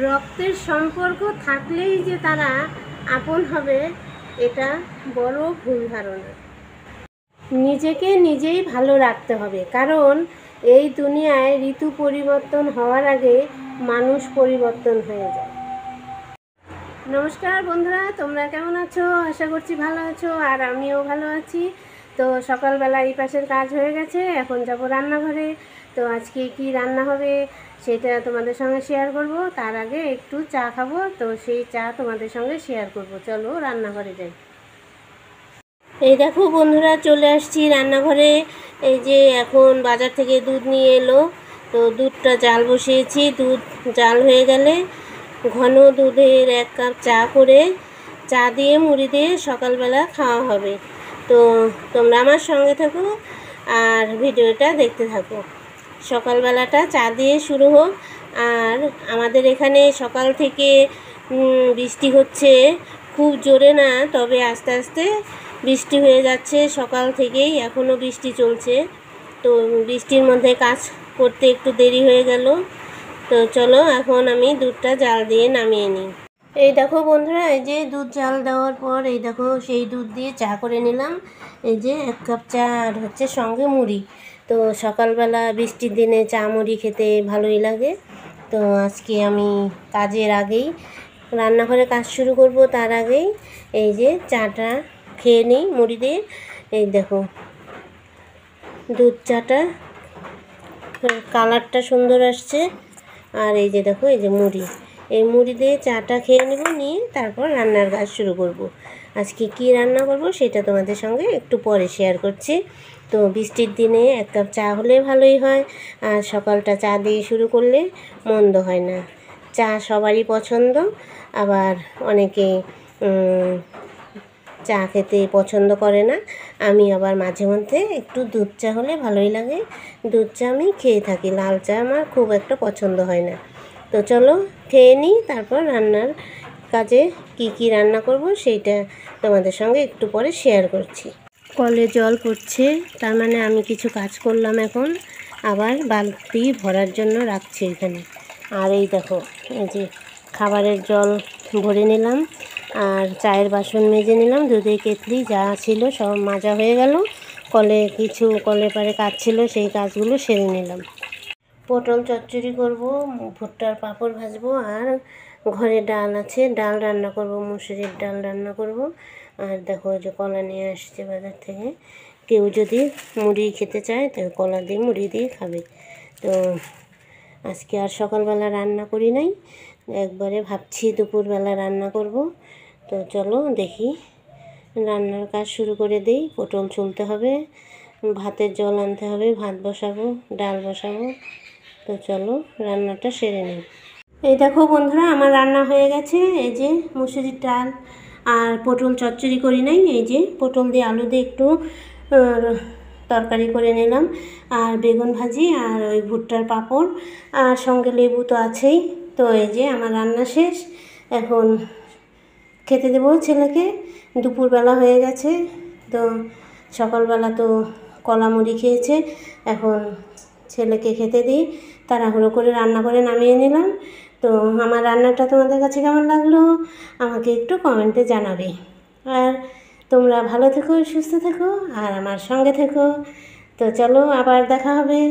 রক্তের সম্পর্ক থাকলেই যে তারা আপন হবে, এটা বড় ভুল ধারণা। নিজেকে নিজেই ভালো রাখতে হবে, কারণ এই দুনিয়ায় ঋতু পরিবর্তন হওয়ার আগে মানুষ পরিবর্তন হয়ে যায়। নমস্কার বন্ধুরা, তোমরা কেমন আছো? আশা করছি ভালো আছো, আর আমিও ভালো আছি। তো সকালবেলা এই পাশের কাজ হয়ে গেছে, এখন যাব রান্নাঘরে। তো আজকে কি রান্না হবে সেটা তোমাদের সঙ্গে শেয়ার করব। তার আগে একটু চা খাবো, তো সেই চা তোমাদের সঙ্গে শেয়ার করব। চলো রান্নাঘরে যাই। এই দেখো বন্ধুরা, চলে আসছি রান্নাঘরে। এই যে এখন বাজার থেকে দুধ নিয়ে এলো, তো দুধটা জাল বসিয়েছি। দুধ জাল হয়ে গেলে ঘন দুধের 1 কাপ চা করে, চা দিয়ে মুড়ি দিয়ে সকালবেলা খাওয়া হবে। তো তোমরা আমার সঙ্গে থাকো আর ভিডিওটা দেখতে থাকো। সকালবেলাটা চা দিয়ে শুরু হোক। আর আমাদের এখানে সকাল থেকে বৃষ্টি হচ্ছে, খুব জোরে না, তবে আস্তে আস্তে বৃষ্টি হয়ে যাচ্ছে। সকাল থেকেই এখনও বৃষ্টি চলছে, তো বৃষ্টির মধ্যে কাজ করতে একটু দেরি হয়ে গেল। তো চলো এখন আমি দুধটা জাল দিয়ে নামিয়ে নিই। এই দেখো বন্ধুরা, এই যে দুধ জাল দেওয়ার পর এই দেখো সেই দুধ দিয়ে চা করে নিলাম। এই যে 1 কাপ চা আর হচ্ছে সঙ্গে মুড়ি। তো সকালবেলা বৃষ্টির দিনে চা মুড়ি খেতে ভালোই লাগে। তো আজকে আমি কাজের আগেই, রান্নাঘরে কাজ শুরু করব তার আগেই এই যে চাটা খেয়ে নিই মুড়ি দিয়ে। এই দেখো দুধ চাটা কালারটা সুন্দর আসছে। আর এই যে দেখো এই যে মুড়ি, এই মুড়ি দিয়ে চাটা খেয়ে নেব, নিয়ে তারপর রান্নার কাজ শুরু করব। আজকে কি রান্না করব সেটা তোমাদের সঙ্গে একটু পরে শেয়ার করছি। তো বৃষ্টির দিনে 1 কাপ চা হলে ভালোই হয়, আর সকালটা চা দিয়ে শুরু করলে মন্দ হয় না। চা সবারই পছন্দ, আবার অনেকে চা খেতে পছন্দ করে না। আমি আবার মাঝে মধ্যে একটু দুধ চা হলে ভালোই লাগে, দুধ চা আমি খেয়ে থাকি। লাল চা আমার খুব একটা পছন্দ হয় না। তো চলো খেয়ে নিই, তারপর রান্নার কাজে কি রান্না করব সেইটা তোমাদের সঙ্গে একটু পরে শেয়ার করছি। কলে জল পড়ছে, তার মানে আমি কিছু কাজ করলাম, এখন আবার বালতি ভরার জন্য রাখছি এখানে। আর এই দেখো এই যে খাবারের জল ভরে নিলাম, আর চায়ের বাসন মেজে নিলাম। দুধের কেটলি যা ছিল সব মাজা হয়ে গেল। কলের পারে কাজ ছিল, সেই কাজগুলো সেরে নিলাম। পটল চচ্চড়ি করব, ভুট্টার পাঁপড় ভাজবো, আর ঘরে ডাল আছে, ডাল রান্না করব, মুসুরির ডাল রান্না করব। আর দেখো যে কলা নিয়ে আসছে বাজার থেকে, কেউ যদি মুড়ি খেতে চায় তো কলা দিয়ে মুড়ি দিয়ে খাবে। তো আজকে আর সকালবেলা রান্না করি নাই, একবারে ভাবছি দুপুরবেলা রান্না করব। তো চলো দেখি রান্নার কাজ শুরু করে দিই। পটল ছুলতে হবে, ভাতের জল আনতে হবে, ভাত বসাবো, ডাল বসাবো। তো চলো রান্নাটা সেরে নিই। এই দেখো বন্ধুরা, আমার রান্না হয়ে গেছে। এই যে মুসুরির ডাল আর পটল চচ্চড়ি করি নাই, এই যে পটল দিয়ে আলু দিয়ে একটু তরকারি করে নিলাম, আর বেগুন ভাজি, আর ওই ভুট্টার পাঁপড়, আর সঙ্গে লেবু তো আছেই। তো এই যে আমার রান্না শেষ, এখন খেতে দেবো ছেলেকে। দুপুরবেলা হয়ে গেছে, তো সকালবেলা তো কলা মুড়ি খেয়েছে, এখন ছেলেকে খেতে দিই। তাড়াহুড়ো করে রান্না করে নামিয়ে নিলাম। তো আমার রান্নাটা তোমাদের কাছে কেমন লাগলো আমাকে একটু কমেন্টে জানাবে। আর তোমরা ভালো থেকো, সুস্থ থেকো, আর আমার সঙ্গে থেকো। তো চলো আবার দেখা হবে।